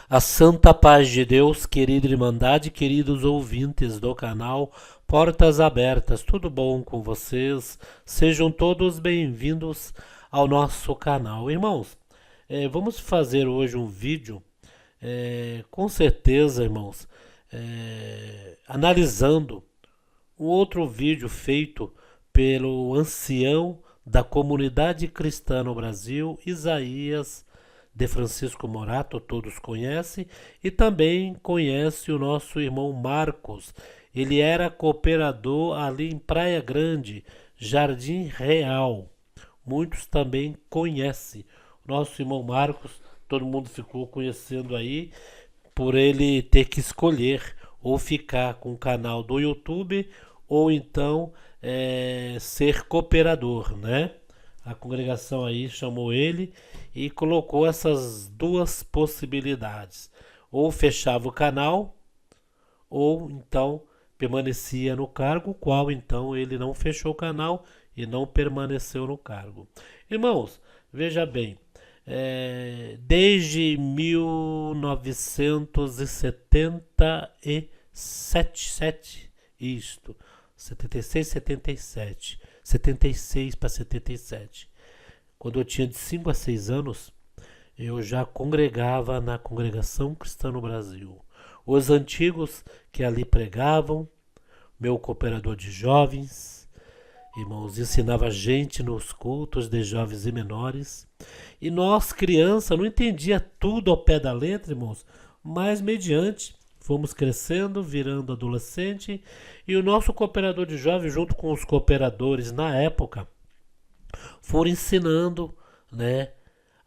A santa paz de Deus, querida Irmandade, queridos ouvintes do canal Portas Abertas, tudo bom com vocês? Sejam todos bem-vindos ao nosso canal. Irmãos, vamos fazer hoje um vídeo, com certeza, irmãos, analisando um outro vídeo feito pelo ancião da comunidade cristã no Brasil, Isaías de Francisco Morato, todos conhecem, e também conhece o nosso irmão Marcos. Ele era cooperador ali em Praia Grande, Jardim Real. Muitos também conhecem. Nosso irmão Marcos, todo mundo ficou conhecendo aí por ele ter que escolher ou ficar com o canal do YouTube ou então ser cooperador, né? A congregação aí chamou ele e colocou essas duas possibilidades. Ou fechava o canal, ou então permanecia no cargo, qual então ele não fechou o canal e não permaneceu no cargo. Irmãos, veja bem, desde 1977, isto, 76, 77, 76 para 77. Quando eu tinha de 5 a 6 anos, eu já congregava na Congregação Cristã no Brasil. Os antigos que ali pregavam, meu cooperador de jovens, irmãos, ensinava a gente nos cultos de jovens e menores. E nós, criança, não entendia tudo ao pé da letra, irmãos, mas mediante fomos crescendo, virando adolescente, e o nosso cooperador de jovens, junto com os cooperadores na época, foram ensinando, né,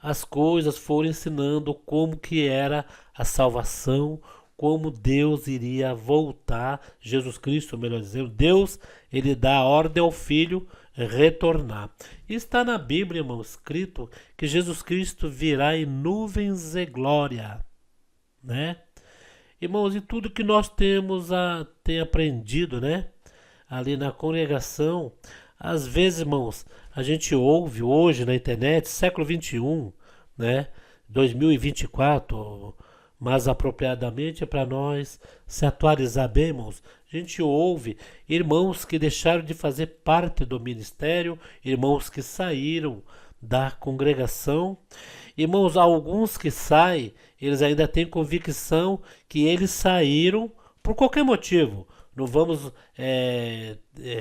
as coisas, foram ensinando como que era a salvação, como Deus iria voltar, Jesus Cristo, melhor dizendo, Deus, ele dá a ordem ao Filho retornar. E está na Bíblia, irmão, escrito que Jesus Cristo virá em nuvens de glória, né? Irmãos, e tudo que nós tem aprendido, né? Ali na congregação, às vezes, irmãos, a gente ouve hoje na internet, século 21, né? 2024, mais apropriadamente é para nós se atualizar bem, irmãos. A gente ouve irmãos que deixaram de fazer parte do ministério, irmãos que saíram da congregação. Irmãos, alguns que saem, eles ainda têm convicção que eles saíram por qualquer motivo. Não vamos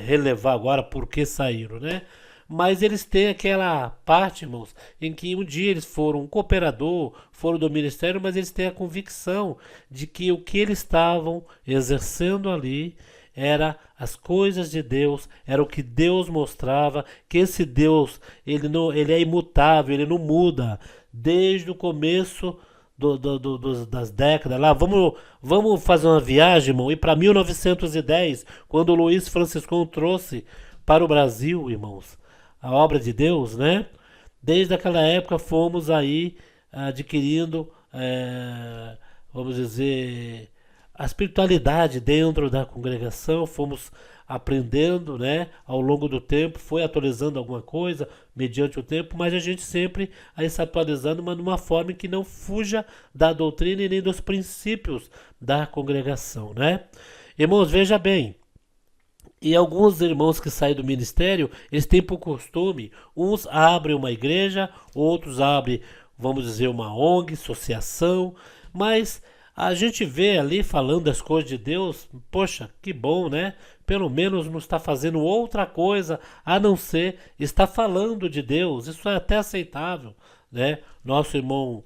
relevar agora por que saíram, né? Mas eles têm aquela parte, irmãos, em que um dia eles foram um cooperador, foram do ministério, mas eles têm a convicção de que o que eles estavam exercendo ali era as coisas de Deus, era o que Deus mostrava, que esse Deus, ele é imutável, ele não muda, desde o começo das décadas lá. Vamos fazer uma viagem, irmão, e para 1910, quando o Luiz Franciscão trouxe para o Brasil, irmãos, a obra de Deus, né? Desde aquela época fomos aí adquirindo, vamos dizer, a espiritualidade dentro da congregação, fomos aprendendo, né, ao longo do tempo, foi atualizando alguma coisa mediante o tempo, mas a gente sempre aí se atualizando, mas de uma forma que não fuja da doutrina e nem dos princípios da congregação, né? Irmãos, veja bem, e alguns irmãos que saem do ministério, eles têm por costume, uns abrem uma igreja, outros abrem, vamos dizer, uma ONG, associação, mas a gente vê ali falando das coisas de Deus, poxa, que bom, né? Pelo menos não está fazendo outra coisa a não ser estar falando de Deus. Isso é até aceitável, né? Nosso irmão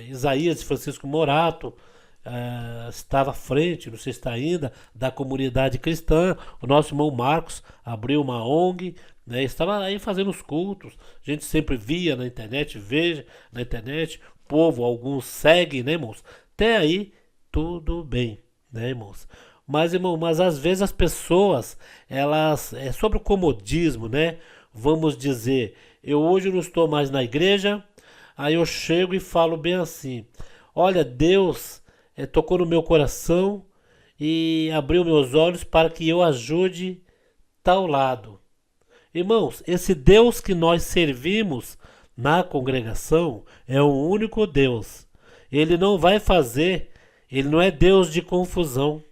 Isaías de Francisco Morato estava à frente, não sei se está ainda, da comunidade cristã. O nosso irmão Marcos abriu uma ONG, né? Estava aí fazendo os cultos. A gente sempre via na internet, veja na internet, povo, alguns seguem, né, irmãos? Até aí, tudo bem, né, irmãos? Mas, irmão, mas às vezes as pessoas, elas, é sobre o comodismo, né? Vamos dizer, eu hoje não estou mais na igreja, aí eu chego e falo bem assim, olha, Deus tocou no meu coração e abriu meus olhos para que eu ajude tal lado. Irmãos, esse Deus que nós servimos na congregação é o único Deus. Ele não vai fazer, ele não é Deus de confusão.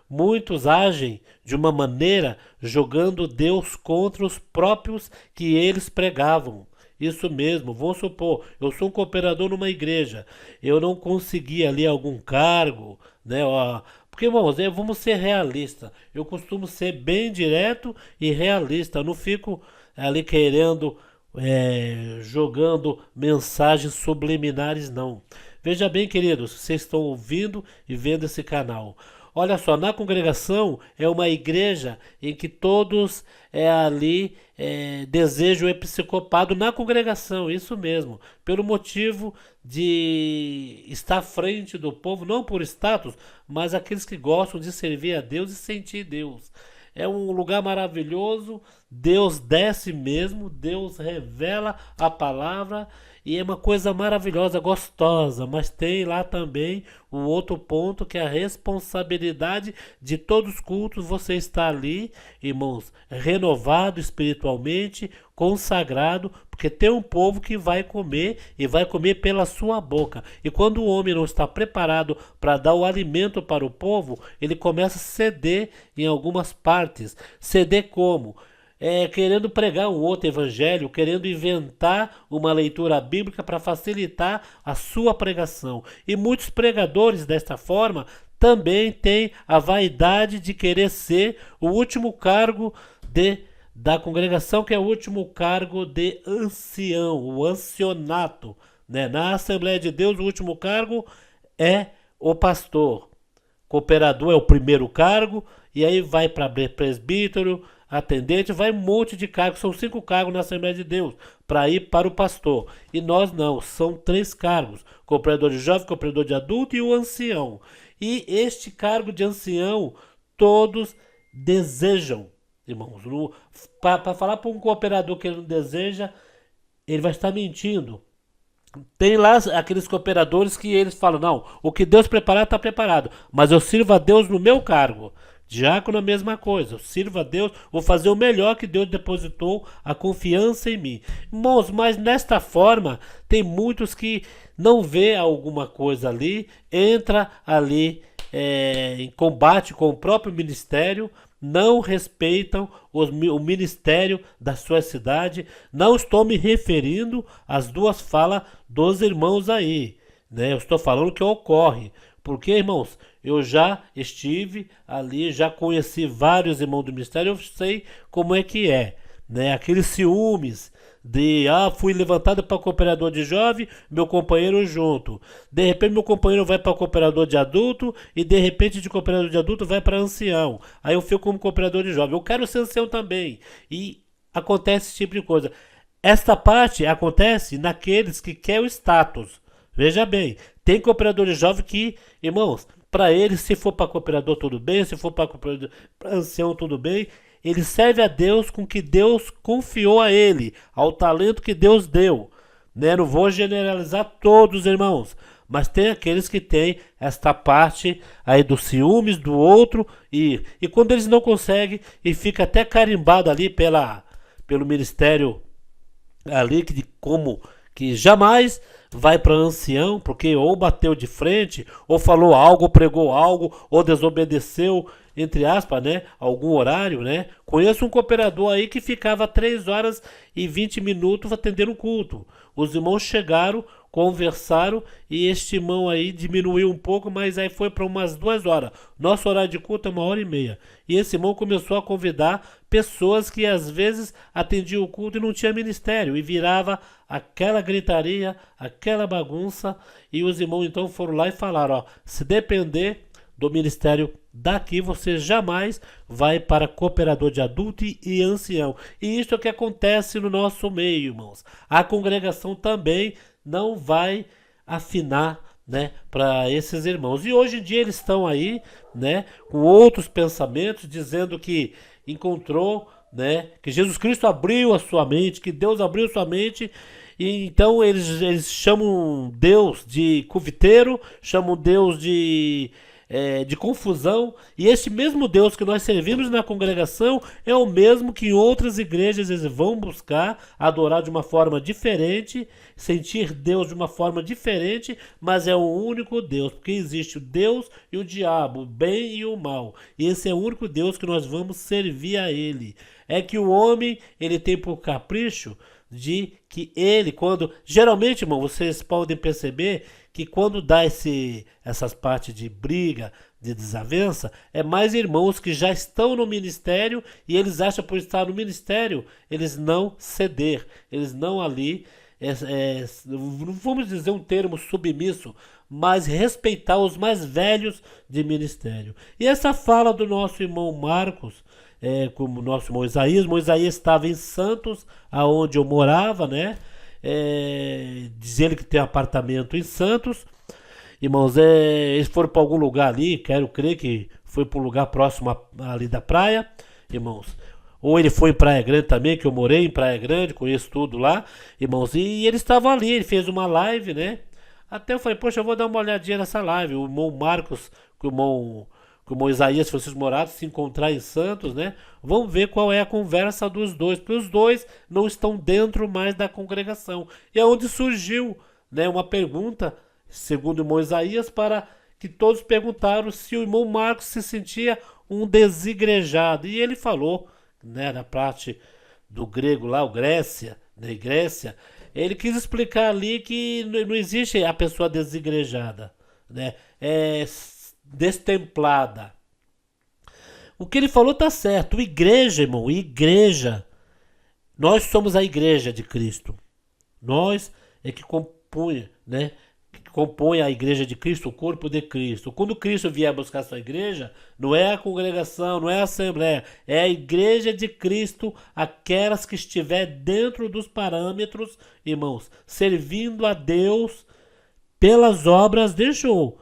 Muitos agem de uma maneira jogando Deus contra os próprios que eles pregavam. Isso mesmo, vamos supor, eu sou um cooperador numa igreja, eu não consegui ali algum cargo, né? Porque, irmãos, vamos ser realistas. Eu costumo ser bem direto e realista. Eu não fico ali querendo, jogando mensagens subliminares, não. Veja bem, queridos, vocês estão ouvindo e vendo esse canal. Olha só, na congregação é uma igreja em que todos ali desejam o episcopado na congregação, isso mesmo, pelo motivo de estar à frente do povo, não por status, mas aqueles que gostam de servir a Deus e sentir Deus. É um lugar maravilhoso, Deus desce mesmo, Deus revela a palavra e é uma coisa maravilhosa, gostosa, mas tem lá também o outro ponto que é a responsabilidade de todos os cultos. Você está ali, irmãos, renovado espiritualmente, consagrado, porque tem um povo que vai comer e vai comer pela sua boca. E quando o homem não está preparado para dar o alimento para o povo, ele começa a ceder em algumas partes. Ceder como? Querendo pregar um outro evangelho, querendo inventar uma leitura bíblica para facilitar a sua pregação. E muitos pregadores desta forma também têm a vaidade de querer ser o último cargo da congregação, que é o último cargo de ancião, o ancianato, né? Na Assembleia de Deus, o último cargo é o pastor. Cooperador é o primeiro cargo, e aí vai para presbítero, atendente, vai um monte de cargos, são 5 cargos na Assembleia de Deus, para ir para o pastor. E nós não, são 3 cargos, cooperador de jovem, cooperador de adulto e o ancião. E este cargo de ancião, todos desejam, irmãos. Para falar para um cooperador que ele não deseja, ele vai estar mentindo. Tem lá aqueles cooperadores que eles falam, não, o que Deus preparar está preparado, mas eu sirvo a Deus no meu cargo. Diácono, a mesma coisa, eu sirvo a Deus, vou fazer o melhor que Deus depositou a confiança em mim. Irmãos, mas nesta forma, tem muitos que não vê alguma coisa ali, entra ali em combate com o próprio ministério, não respeitam o ministério da sua cidade. Não estou me referindo às duas falas dos irmãos aí, né? Eu estou falando que ocorre. Porque, irmãos, eu já estive ali, já conheci vários irmãos do ministério, eu sei como é que é, né? Aqueles ciúmes de, fui levantado para cooperador de jovem, meu companheiro junto. De repente meu companheiro vai para cooperador de adulto e de repente de cooperador de adulto vai para ancião. Aí eu fico como cooperador de jovem. Eu quero ser ancião também. E acontece esse tipo de coisa. Esta parte acontece naqueles que querem o status. Veja bem, tem cooperador de jovem que, irmãos, para ele, se for para cooperador tudo bem, se for para ancião tudo bem, ele serve a Deus com o que Deus confiou a ele, ao talento que Deus deu, né? Não vou generalizar todos, irmãos, mas tem aqueles que têm esta parte aí dos ciúmes do outro e quando eles não conseguem e fica até carimbado ali pelo ministério ali que jamais vai para ancião, porque ou bateu de frente, ou falou algo, ou pregou algo, ou desobedeceu, entre aspas, né, algum horário, né? Conheço um cooperador aí que ficava 3 horas e 20 minutos atendendo o culto. Os irmãos chegaram, conversaram e este irmão aí diminuiu um pouco, mas aí foi para umas 2 horas. Nosso horário de culto é 1h30. E esse irmão começou a convidar pessoas que às vezes atendiam o culto e não tinha ministério. E virava aquela gritaria, aquela bagunça. E os irmãos então foram lá e falaram, se depender do ministério daqui, você jamais vai para cooperador de adulto e ancião. E isso é o que acontece no nosso meio, irmãos. A congregação também não vai afinar, né, para esses irmãos. E hoje em dia eles estão aí, né, com outros pensamentos, dizendo que encontrou, né, que Jesus Cristo abriu a sua mente, que Deus abriu sua mente. E então eles chamam Deus de cuviteiro, chamam Deus de de confusão. E este mesmo Deus que nós servimos na congregação é o mesmo que em outras igrejas eles vão buscar adorar de uma forma diferente, sentir Deus de uma forma diferente, mas é o único Deus, porque existe o Deus e o diabo, o bem e o mal. E esse é o único Deus que nós vamos servir a ele. É que o homem, ele tem por capricho de que ele, quando... Geralmente, irmão, vocês podem perceber que quando dá essas partes de briga, de desavença, é mais irmãos que já estão no ministério e eles acham por estar no ministério, eles não ceder, eles não ali, não vamos dizer um termo submisso, mas respeitar os mais velhos de ministério. E essa fala do nosso irmão Marcos, como nosso irmão Isaías estava em Santos, aonde eu morava, né? Diz ele que tem apartamento em Santos. Irmãos, eles foram para algum lugar ali, quero crer que foi para um lugar próximo ali da praia, irmãos. Ou ele foi em Praia Grande também, que eu morei em Praia Grande, conheço tudo lá, irmãos. E ele estava ali, ele fez uma live, né? Até eu falei, poxa, eu vou dar uma olhadinha nessa live. O irmão Marcos, que o irmão Isaías Francisco Morato se encontrar em Santos, né? Vamos ver qual é a conversa dos dois, porque os dois não estão dentro mais da congregação. E é onde surgiu, né, uma pergunta, segundo o irmão Isaías, para que todos perguntaram se o irmão Marcos se sentia um desigrejado. E ele falou, né, na parte do grego lá, o Grécia, né, Grécia, ele quis explicar ali que não existe a pessoa desigrejada, né? É destemplada. O que ele falou tá certo. Igreja, irmão, igreja. Nós somos a igreja de Cristo. Nós é que compõe, né? Que compõe a igreja de Cristo, o corpo de Cristo. Quando Cristo vier buscar a sua igreja, não é a congregação, não é a assembleia, é a igreja de Cristo, aquelas que estiver dentro dos parâmetros, irmãos, servindo a Deus pelas obras. Deixa eu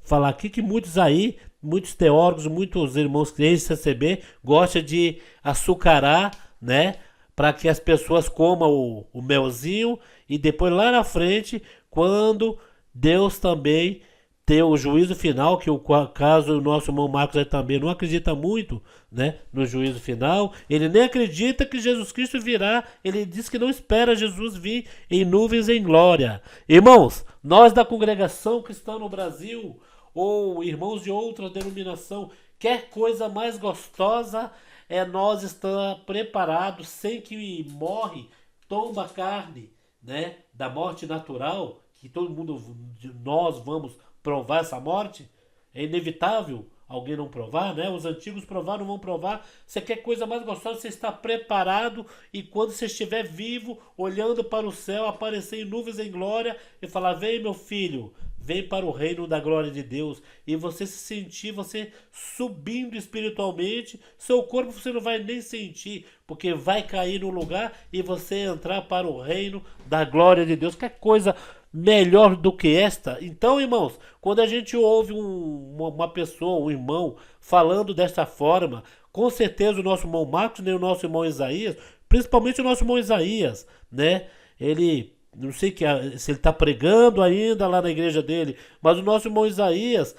falar aqui que muitos teólogos, muitos irmãos crentes CCB gostam de açucarar, né? Para que as pessoas comam o melzinho e depois lá na frente, quando Deus também ter o juízo final, que o caso o nosso irmão Marcos também não acredita muito, né, no juízo final. Ele nem acredita que Jesus Cristo virá. Ele diz que não espera Jesus vir em nuvens em glória. Irmãos, nós da congregação cristã no Brasil, ou irmãos de outra denominação, quer coisa mais gostosa é nós estar preparados sem que morre, tomba a carne, né, da morte natural, que todo mundo de nós vamos provar essa morte. É inevitável alguém não provar, né? Os antigos provaram, não vão provar. Você quer coisa mais gostosa, você está preparado e quando você estiver vivo, olhando para o céu, aparecer em nuvens em glória e falar: vem meu filho, vem para o reino da glória de Deus. E você se sentir, você subindo espiritualmente, seu corpo você não vai nem sentir, porque vai cair no lugar e você entrar para o reino da glória de Deus. Que coisa melhor do que esta? Então, irmãos, quando a gente ouve uma pessoa, um irmão, falando dessa forma, com certeza o nosso irmão Marcos, nem o nosso irmão Isaías, principalmente o nosso irmão Isaías, né? Ele, não sei se ele está pregando ainda lá na igreja dele, mas o nosso irmão Isaías,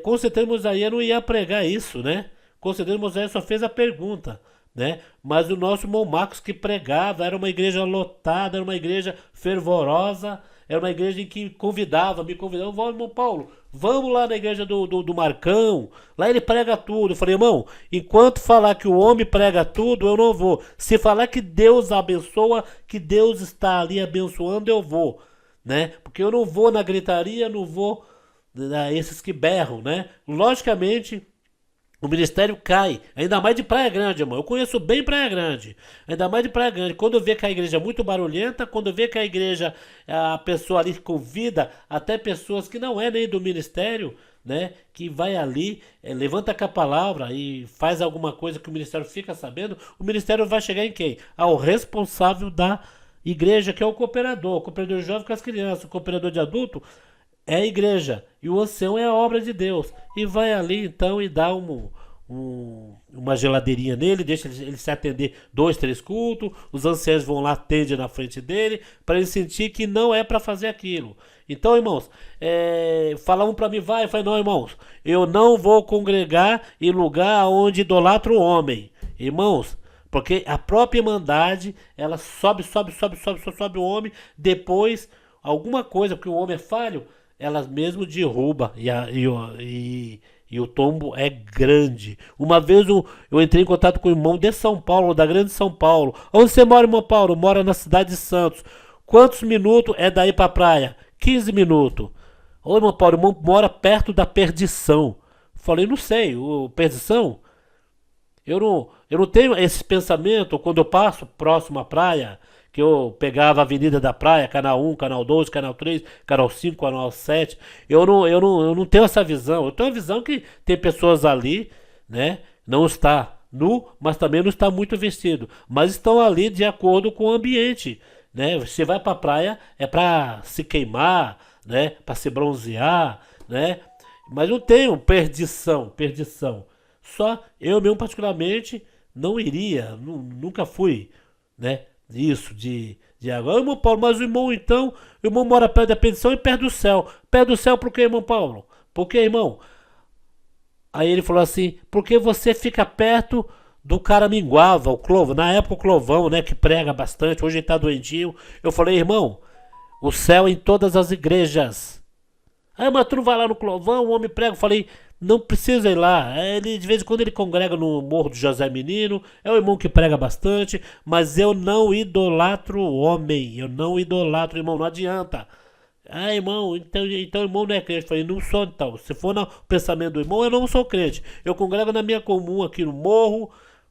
com certeza o irmão Isaías não ia pregar isso, né? Com certeza o irmão Isaías só fez a pergunta, né? Mas o nosso irmão Marcos que pregava, era uma igreja lotada, era uma igreja fervorosa, era uma igreja em que me convidava, irmão Paulo, vamos lá na igreja do Marcão, lá ele prega tudo. Eu falei: irmão, enquanto falar que o homem prega tudo, eu não vou. Se falar que Deus abençoa, que Deus está ali abençoando, eu vou, né? Porque eu não vou na gritaria, não vou esses que berram, né? Logicamente, o ministério cai, ainda mais de Praia Grande, irmão. Eu conheço bem Praia Grande, ainda mais de Praia Grande. Quando eu vejo que a igreja é muito barulhenta, quando eu vejo que a igreja, a pessoa ali convida até pessoas que não é nem do ministério, né? Que vai ali, levanta com a palavra e faz alguma coisa que o ministério fica sabendo, o ministério vai chegar em quem? Ao responsável da igreja, que é o cooperador jovem com as crianças, o cooperador de adulto é a igreja, e o ancião é a obra de Deus. E vai ali então e dá uma geladeirinha nele, deixa ele se atender 2, 3 cultos, os anciãos vão lá, atendem na frente dele, para ele sentir que não é para fazer aquilo. Então, irmãos, fala um para mim, vai, eu falei, não, irmãos, eu não vou congregar em lugar onde idolatra o homem. Irmãos, porque a própria Irmandade, ela sobe o homem, depois, alguma coisa, porque o homem é falho, ela mesmo derruba e o tombo é grande. Uma vez eu entrei em contato com o irmão de São Paulo, da grande São Paulo. Onde você mora, irmão Paulo? Mora na cidade de Santos. Quantos minutos é daí pra praia? 15 minutos. Ô, irmão Paulo, o irmão mora perto da Perdição. Falei, não sei, o Perdição? Eu não tenho esse pensamento quando eu passo próximo à praia, que eu pegava a Avenida da Praia, canal 1, canal 2, canal 3, canal 5, canal 7. Eu não tenho essa visão. Eu tenho a visão que tem pessoas ali, né? Não está nu, mas também não está muito vestido. Mas estão ali de acordo com o ambiente, né? Você vai para a praia é para se queimar, né? Para se bronzear, né? Mas não tenho perdição. Só eu mesmo particularmente não iria, nunca fui, né? Isso de água. Irmão Paulo, mas o irmão então, o irmão mora perto da perdição e perto do céu. Perto do céu por quê, irmão Paulo? Por quê, irmão? Aí ele falou assim, porque você fica perto do Caraminguava, o Clovão, na época o Clovão, né, que prega bastante, hoje ele tá doentinho. Eu falei, irmão, o céu é em todas as igrejas. Ah, mas tu não vai lá no Clovão, o homem prega. Eu falei, não precisa ir lá. Ele, de vez em quando ele congrega no Morro do José Menino. É um irmão que prega bastante. Mas eu não idolatro o homem. Eu não idolatro, irmão. Não adianta. Ah, irmão, então irmão não é crente. Eu falei, não sou então. Se for no pensamento do irmão, eu não sou crente. Eu congrego na minha comum aqui no Morro,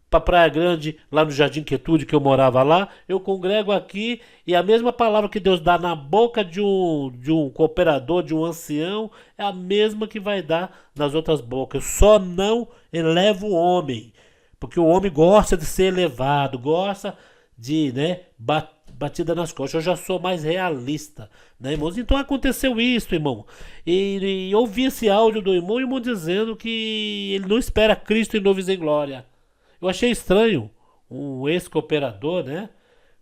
para Praia Grande, lá no Jardim Quietude, que eu morava lá, eu congrego aqui e a mesma palavra que Deus dá na boca de um cooperador, de um ancião, é a mesma que vai dar nas outras bocas. Eu só não elevo o homem, porque o homem gosta de ser elevado, gosta de, né, batida nas costas. Eu já sou mais realista, né, irmãos? Então aconteceu isso, irmão. E eu ouvi esse áudio do irmão, e o irmão dizendo que ele não espera Cristo em novo em glória. Eu achei estranho um ex-cooperador, né,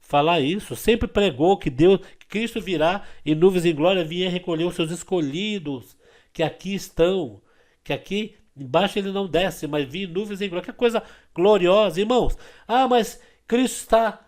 falar isso. Sempre pregou que Deus, que Cristo virá em nuvens em glória, vinha recolher os seus escolhidos, que aqui estão, que aqui embaixo ele não desce, mas vinha em nuvens em glória. Que coisa gloriosa, irmãos. Ah, mas Cristo está.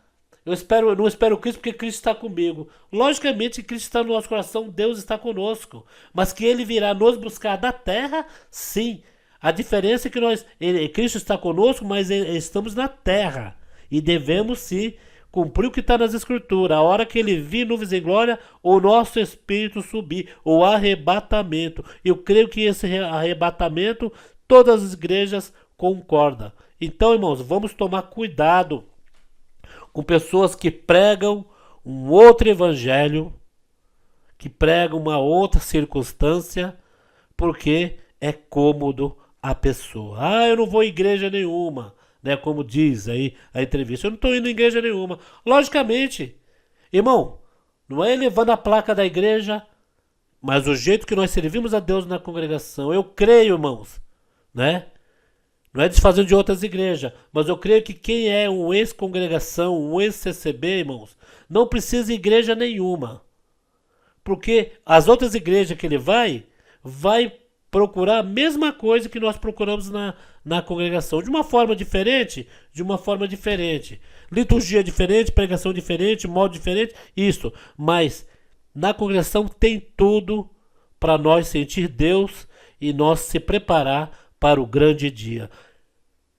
Eu não espero Cristo porque Cristo está comigo. Logicamente, Cristo está no nosso coração, Deus está conosco. Mas que ele virá nos buscar da terra, sim. A diferença é que Cristo está conosco, mas estamos na terra. E devemos sim cumprir o que está nas escrituras. A hora que ele vir nuvens em glória, o nosso espírito subir. O arrebatamento. Eu creio que esse arrebatamento, todas as igrejas concordam. Então, irmãos, vamos tomar cuidado com pessoas que pregam um outro evangelho, que pregam uma outra circunstância, porque é cômodo a pessoa. Ah, eu não vou em igreja nenhuma, né? Como diz aí a entrevista. Eu não estou indo em igreja nenhuma. Logicamente, irmão, não é elevando a placa da igreja, mas o jeito que nós servimos a Deus na congregação. Eu creio, irmãos, né? Não é desfazendo de outras igrejas, mas eu creio que quem é um ex-congregação, um ex-CCB, irmãos, não precisa de igreja nenhuma. Porque as outras igrejas que ele vai procurar a mesma coisa que nós procuramos na congregação. De uma forma diferente, Liturgia diferente, pregação diferente, modo diferente, isso. Mas na congregação tem tudo para nós sentir Deus e nós se preparar para o grande dia.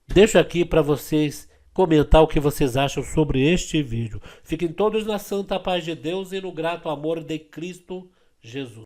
Deixo aqui para vocês comentar o que vocês acham sobre este vídeo. Fiquem todos na santa paz de Deus e no grato amor de Cristo Jesus.